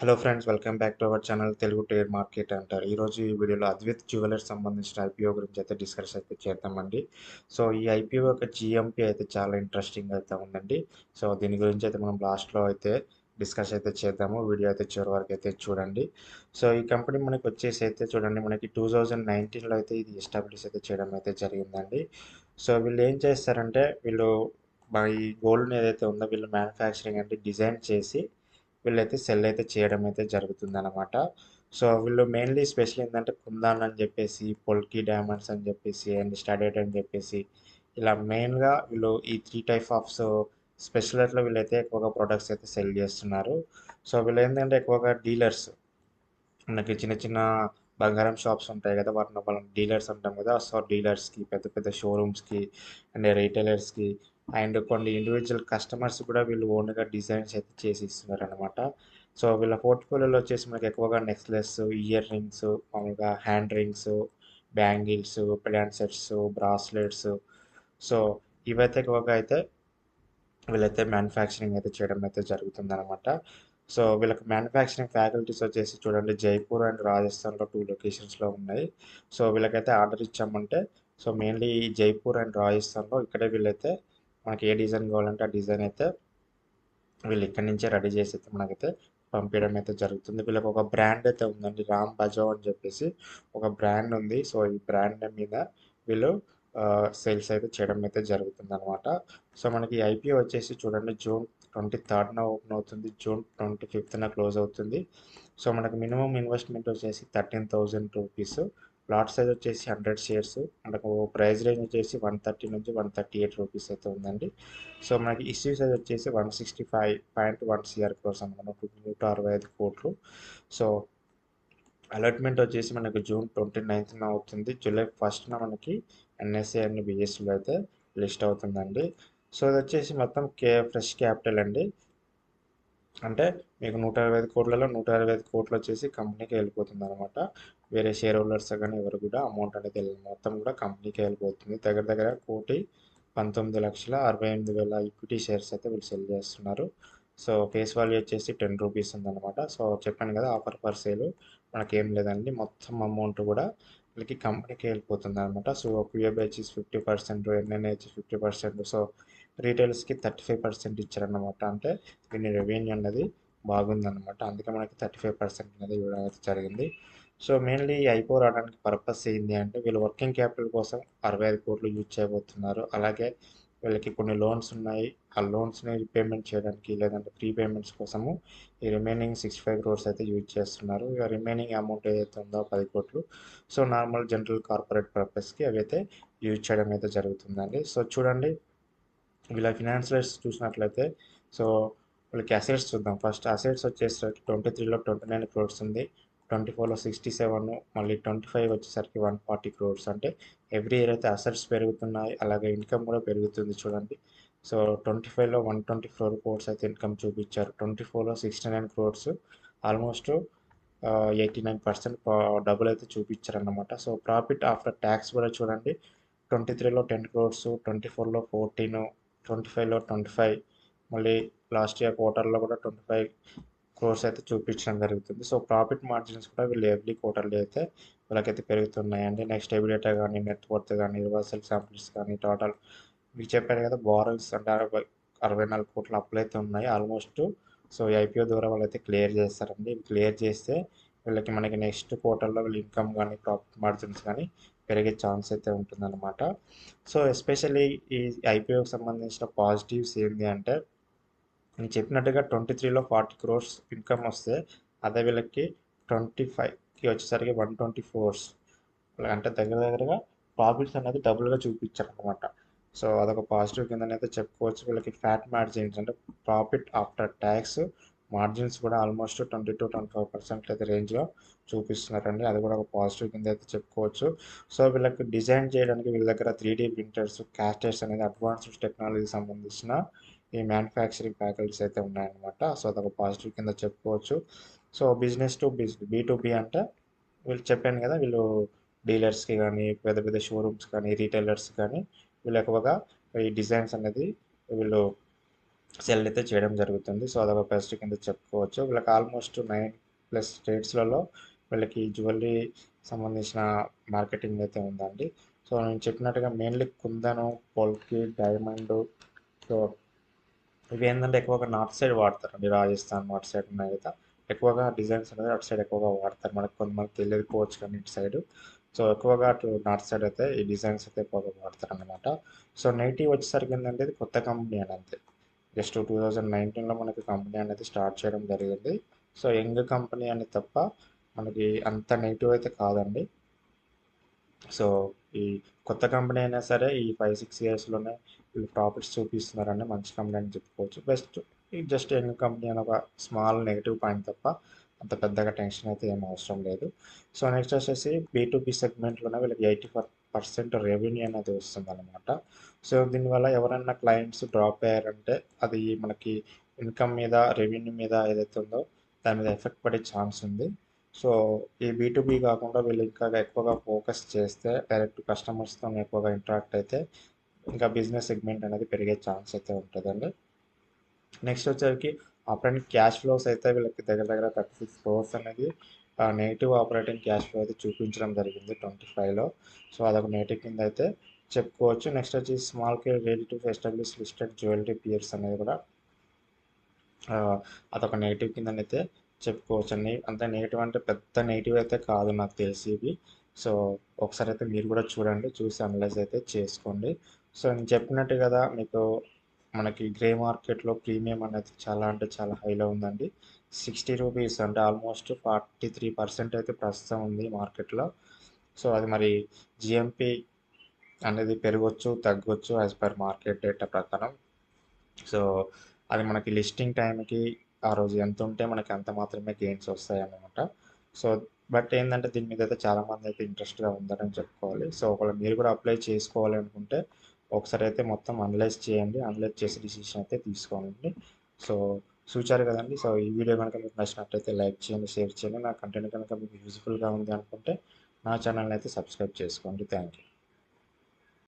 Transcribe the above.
Hello friends, welcome back to our channel Telugu trade market అంటారు. ఈరోజు ఈ వీడియోలో అద్వైత్ జ్యువెలర్స్ సంబంధించిన ఐపీఓ గురించి అయితే డిస్కస్ అయితే చేద్దామండి. సో ఈ ఐపీఓ యొక్క జిఎంపీ అయితే చాలా ఇంట్రెస్టింగ్ అయితే ఉందండి. సో దీని గురించి అయితే మనం లాస్ట్లో అయితే డిస్కస్ అయితే చేద్దాము. వీడియో అయితే చివరి వరకు అయితే చూడండి. సో ఈ కంపెనీ మనకి వచ్చేసి అయితే చూడండి, మనకి 2019లో అయితే ఇది ఎస్టాబ్లిష్ అయితే చేయడం అయితే జరిగిందండి. సో వీళ్ళు ఏం చేస్తారంటే ఈ గోల్డ్ని ఏదైతే ఉందో వీళ్ళు మ్యానుఫ్యాక్చరింగ్ అంటే డిజైన్ చేసి వీళ్ళైతే సెల్ అయితే చేయడం అయితే జరుగుతుందన్నమాట. సో వీళ్ళు మెయిన్లీ స్పెషల్ ఏంటంటే కుందాన్ అని చెప్పేసి, పొల్కి డైమండ్స్ అని చెప్పేసి, అండ్ స్టాడేట్ అని చెప్పేసి, ఇలా మెయిన్గా వీళ్ళు ఈ త్రీ టైప్ ఆఫ్ స్పెషలిస్ట్లో వీళ్ళైతే ఎక్కువగా ప్రొడక్ట్స్ అయితే సెల్ చేస్తున్నారు. సో వీళ్ళు ఏంటంటే ఎక్కువగా డీలర్స్, మనకి చిన్న చిన్న బంగారం షాప్స్ ఉంటాయి కదా, వాటిని మనం డీలర్స్ అంటాం కదా. సో డీలర్స్కి, పెద్ద పెద్ద షోరూమ్స్కి, అండ్ రీటైలర్స్కి, అండ్ కొన్ని ఇండివిజువల్ కస్టమర్స్ కూడా వీళ్ళు ఓన్గా డిజైన్స్ అయితే చేసి ఇస్తున్నారు అనమాట. సో వీళ్ళ పోర్ట్ఫోలియోలో వచ్చేసి మనకి ఎక్కువగా నెక్లెస్, ఇయర్ రింగ్స్, మామూలుగా hand rings, bangles, pendant sets, bracelets, so ఇవైతే ఎక్కువగా అయితే వీళ్ళైతే మ్యానుఫ్యాక్చరింగ్ అయితే చేయడం అయితే జరుగుతుందన్నమాట. సో వీళ్ళకి మ్యానుఫ్యాక్చరింగ్ ఫ్యాకల్టీస్ వచ్చేసి చూడండి, జైపూర్ అండ్ రాజస్థాన్లో 2 లొకేషన్స్లో ఉన్నాయి. సో వీళ్ళకైతే ఆర్డర్ ఇచ్చామంటే, సో మెయిన్లీ ఈ జైపూర్ అండ్ రాజస్థాన్లో ఇక్కడే వీళ్ళైతే మనకి ఏ డిజైన్ కావాలంటే ఆ డిజైన్ అయితే వీళ్ళు ఇక్కడి నుంచే రెడీ చేసి అయితే మనకైతే పంపించడం అయితే జరుగుతుంది. వీళ్ళకి ఒక బ్రాండ్ అయితే ఉందండి, రామ్ బజావ్ అని చెప్పేసి ఒక బ్రాండ్ ఉంది. సో ఈ బ్రాండ్ మీద వీళ్ళు సేల్స్ అయితే చేయడం అయితే జరుగుతుంది అనమాట. సో మనకి ఐపీఓ వచ్చేసి చూడండి, జూన్ 23న ఓపెన్ అవుతుంది, జూన్ 25న క్లోజ్ అవుతుంది. సో మనకు మినిమం ఇన్వెస్ట్మెంట్ వచ్చేసి 13,000 రూపీస్, లాట్ సైజ్ వచ్చేసి 100 షేర్స్, మనకు ప్రైస్ రేంజ్ వచ్చేసి 130 నుంచి 138 రూపీస్ అయితే ఉందండి. సో మనకి ఇష్యూ సైజ్ వచ్చేసి 165.1 సిఆర్ క్రోర్స్ అనమాట, 165 కోట్లు. సో అలాట్మెంట్ వచ్చేసి మనకి జూన్ 29న అవుతుంది, జూలై 1న మనకి ఎన్ఎస్ఏ అండ్ బిఎస్సిలో అయితే లిస్ట్ అవుతుందండి. సో ఇది వచ్చేసి మొత్తం ఫ్రెష్ క్యాపిటల్ అండి. అంటే మీకు 125 కోట్లలో 125 కోట్లు వచ్చేసి కంపెనీకి వెళ్ళిపోతుంది అనమాట. వేరే షేర్ హోల్డర్స్ కానీ ఎవరు కూడా అమౌంట్ అనేది వెళ్ళదు, మొత్తం కూడా కంపెనీకి వెళ్ళిపోతుంది. దగ్గర దగ్గర 1,19,68,000 ఈక్విటీ షేర్స్ అయితే వీళ్ళు సెల్ చేస్తున్నారు. సో ఫేస్ వాల్యూ వచ్చేసి 10 రూపీస్ ఉందన్నమాట. సో చెప్పాను కదా, ఆఫర్ పర్ సేల్ మనకేం లేదండి, మొత్తం అమౌంట్ కూడా వీళ్ళకి కంపెనీకి వెళ్ళిపోతుంది అనమాట. సో క్యూఏబీ వచ్చేసి 50%, ఎన్ఎన్ఏ వచ్చి 50%, సో రీటైల్స్కి 35% ఇచ్చారన్నమాట. అంటే దీని రెవెన్యూ అన్నది బాగుందన్నమాట, అందుకే మనకి 35% అనేది ఇవ్వడం అయితే జరిగింది. సో మెయిన్లీ ఈ ఐపో రావడానికి పర్పస్ ఏంటి అంటే, వీళ్ళు వర్కింగ్ క్యాపిటల్ కోసం 65 కోట్లు యూజ్ చేయబోతున్నారు. అలాగే వీళ్ళకి కొన్ని లోన్స్ ఉన్నాయి, ఆ లోన్స్ని రీపేమెంట్ చేయడానికి, లేదంటే ప్రీపేమెంట్స్ కోసము ఈ రిమైనింగ్ 65 క్రోర్స్ అయితే యూజ్ చేస్తున్నారు. ఇక రిమైనింగ్ అమౌంట్ ఏదైతే ఉందో 10 కోట్లు, సో నార్మల్ జనరల్ కార్పొరేట్ పర్పస్కి అవి అయితే యూజ్ చేయడం అయితే జరుగుతుందండి. సో చూడండి, వీళ్ళ ఫినాన్షియల్స్ చూసినట్లయితే, సో వీళ్ళకి అసెట్స్ చూద్దాం. ఫస్ట్ అసెట్స్ వచ్చేసరికి 23లో 29 క్రోర్స్ ఉంది, 24లో 67, మళ్ళీ 25 వచ్చేసరికి 140 క్రోర్స్. అంటే ఎవ్రీ ఇయర్ అయితే అసెట్స్ పెరుగుతున్నాయి, అలాగే ఇన్కమ్ కూడా పెరుగుతుంది చూడండి. సో 25లో 124 క్రోర్స్ అయితే ఇన్కమ్ చూపించారు, 24లో 69 క్రోర్స్, ఆల్మోస్ట్ 89% డబుల్ అయితే చూపించారన్నమాట. సో ప్రాఫిట్ ఆఫ్టర్ ట్యాక్స్ కూడా చూడండి, 23లో 10 క్రోర్స్, 24లో 14, 25లో 25, మళ్ళీ లాస్ట్ ఇయర్ క్వార్టర్లో కూడా 25 క్రోర్స్ అయితే చూపించడం జరుగుతుంది. సో ప్రాఫిట్ మార్జిన్స్ కూడా వీళ్ళు ఎవ్రీ క్వార్టర్లీ అయితే వీళ్ళకైతే పెరుగుతున్నాయండి. నెక్స్ట్ ఎబిలిటా కానీ, నెట్ వర్త్ కానీ, రివర్సల్ శాంపిల్స్ కానీ, టోటల్ మీకు చెప్పాను కదా, బారోయింగ్స్ అంటే 64 కోట్ల అప్పులు అయితే ఉన్నాయి ఆల్మోస్ట్. సో ఈ ఐపీఓ ద్వారా వాళ్ళైతే క్లియర్ చేస్తారండి. క్లియర్ చేస్తే వీళ్ళకి మనకి నెక్స్ట్ క్వార్టర్లో వీళ్ళ ఇన్కమ్ కానీ, ప్రాఫిట్ మార్జిన్స్ కానీ పెరిగే ఛాన్స్ అయితే ఉంటుందన్నమాట. సో ఎస్పెషల్లీ ఈ ఐపీఓకి సంబంధించిన పాజిటివ్స్ ఏంటి అంటే, నేను చెప్పినట్టుగా 23లో 40 క్రోర్స్ ఇన్కమ్ వస్తే, అదే వీళ్ళకి 25కి వచ్చేసరికి 124, అంటే దగ్గర దగ్గరగా ప్రాఫిట్స్ అనేది డబుల్గా చూపించారనమాట. సో అదొక పాజిటివ్ కిందనైతే చెప్పుకోవచ్చు. వీళ్ళకి ఫ్యాట్ మార్జిన్స్ అంటే ప్రాఫిట్ ఆఫ్టర్ ట్యాక్స్ మార్జిన్స్ కూడా ఆల్మోస్ట్ 20-25% అయితే రేంజ్లో చూపిస్తున్నారండి, అది కూడా ఒక పాజిటివ్ కింద అయితే చెప్పుకోవచ్చు. సో వీళ్ళకి డిజైన్ చేయడానికి వీళ్ళ దగ్గర 3D ప్రింటర్స్, క్యాస్టర్స్ అనేది అడ్వాన్స్డ్ టెక్నాలజీకి సంబంధించిన ఈ మ్యానుఫ్యాక్చరింగ్ ఫ్యాకల్టీస్ అయితే ఉన్నాయన్నమాట. సో అదొక పాజిటివ్ కింద చెప్పుకోవచ్చు. సో బిజినెస్ టు బీ అంటే వీళ్ళు చెప్పాను కదా, వీళ్ళు డీలర్స్కి కానీ, పెద్ద పెద్ద షోరూమ్స్ కానీ, రీటైలర్స్ కానీ వీళ్ళు ఎక్కువగా ఈ డిజైన్స్ అనేది వీళ్ళు సెల్ అయితే చేయడం జరుగుతుంది. సో అదొక బెస్ట్ కింద చెప్పుకోవచ్చు. వీళ్ళకి ఆల్మోస్ట్ 9+ స్టేట్స్‌లలో వీళ్ళకి జ్యువెల్లరీ సంబంధించిన మార్కెటింగ్ అయితే ఉందండి. సో నేను చెప్పినట్టుగా మెయిన్‌లీ కుందను, పోల్కి, డైమండు, సో ఇవేంటంటే ఎక్కువగా నార్త్ సైడ్ వాడతారండి. రాజస్థాన్ నార్త్ సైడ్ ఉన్నాయి కదా! ఎక్కువగా డిజైన్స్ అనేది అటు సైడ్ ఎక్కువగా వాడతారు. మనకు కొంతమందికి తెలియకపోవచ్చు కానీ ఇటు సైడు. సో ఎక్కువగా అటు నార్త్ సైడ్ అయితే ఈ డిజైన్స్ అయితే ఎక్కువగా వాడతారనమాట. సో నేటివ్ వచ్చేసరికి ఏంటంటే ఇది కొత్త కంపెనీ అని అంతే. జస్ట్ 2019లో మనకి కంపెనీ అనేది స్టార్ట్ చేయడం జరిగింది. సో యంగ్ కంపెనీ అని తప్ప మనకి అంత నెగిటివ్ అయితే కాదండి. సో ఈ కొత్త కంపెనీ అయినా సరే ఈ 5-6 ఇయర్స్లోనే వీళ్ళు ప్రాఫిట్స్ చూపిస్తున్నారంటే మంచి కంపెనీ అని చెప్పుకోవచ్చు. బెస్ట్ ఈ జస్ట్ యంగ్ కంపెనీ అని ఒక స్మాల్ నెగిటివ్ పాయింట్ తప్ప అంత పెద్దగా టెన్షన్ అయితే ఏం అవసరం లేదు. సో నెక్స్ట్ వచ్చేసి బీ2బీ సెగ్మెంట్లోనే వీళ్ళకి 84% రెవెన్యూ అనేది వస్తుందన్నమాట. సో దీనివల్ల ఎవరైనా క్లయింట్స్ డ్రాప్ అయ్యారంటే అది మనకి ఇన్కమ్ మీద రెవెన్యూ మీద ఏదైతే ఉందో దాని మీద ఎఫెక్ట్ పడే ఛాన్స్ ఉంది. సో ఈ బీ2బీ కాకుండా వీళ్ళు ఇంకా ఎక్కువగా ఫోకస్ చేస్తే డైరెక్ట్ కస్టమర్స్తో ఎక్కువగా ఇంటరాక్ట్ అయితే ఇంకా బిజినెస్ సెగ్మెంట్ అనేది పెరిగే ఛాన్స్ అయితే ఉంటుందండి. నెక్స్ట్ వచ్చేసరికి ఆపరేటింగ్ క్యాష్ ఫ్లోస్ అయితే వీళ్ళకి దగ్గర దగ్గర 36 క్రోర్స్ అనేది నెగిటివ్ ఆపరేటింగ్ క్యాష్ ఫ్లో అయితే చూపించడం జరిగింది 25లో. సో అదొక నెగిటివ్ కింద అయితే చెప్పుకోవచ్చు. నెక్స్ట్ వచ్చి small care ready to establish listed jewellery pierce అనేది కూడా ఆ, అదొక నెగిటివ్ కిందనైతే చెప్పుకోవచ్చండి. అంత నెగిటివ్ అంటే పెద్ద నెగిటివ్ అయితే కాదు నాకు తెలిసి ఇవి. సో ఒకసారి అయితే మీరు కూడా చూడండి, చూసి అనలైజ్ అయితే చేసుకోండి. సో నేను చెప్పినట్టు కదా మీకు మనకి గ్రే మార్కెట్లో ప్రీమియం అనేది చాలా అంటే చాలా హైలో ఉందండి. 60 రూపీస్ అంటే ఆల్మోస్ట్ 43% అయితే ప్రస్తుతం ఉంది మార్కెట్లో. సో అది మరి జిఎంపి అనేది పెరగొచ్చు తగ్గొచ్చు యాజ్ పర్ మార్కెట్ డేటా ప్రకారం. సో అది మనకి లిస్టింగ్ టైంకి ఆ రోజు ఎంత ఉంటే మనకి అంత మాత్రమే గెయిన్స్ వస్తాయి అన్నమాట. సో బట్ ఏంటంటే దీని మీద అయితే చాలామంది అయితే ఇంట్రెస్ట్గా ఉందని చెప్పుకోవాలి. సో ఒకవేళ మీరు కూడా అప్లై చేసుకోవాలి అనుకుంటే ఒకసారి అయితే మొత్తం అనలైజ్ చేయండి, అనలైజ్ చేసి డిసిషన్ అయితే తీసుకోండి. సో చూచారు కదండి. సో ఈ వీడియో కనుక మీకు నచ్చినట్లయితే లైక్ చేయండి, షేర్ చేయండి. నా కంటెంట్ కనుక మీకు యూజ్ఫుల్గా ఉంది అనుకుంటే నా ఛానల్ని అయితే సబ్స్క్రైబ్ చేసుకోండి. Thank you.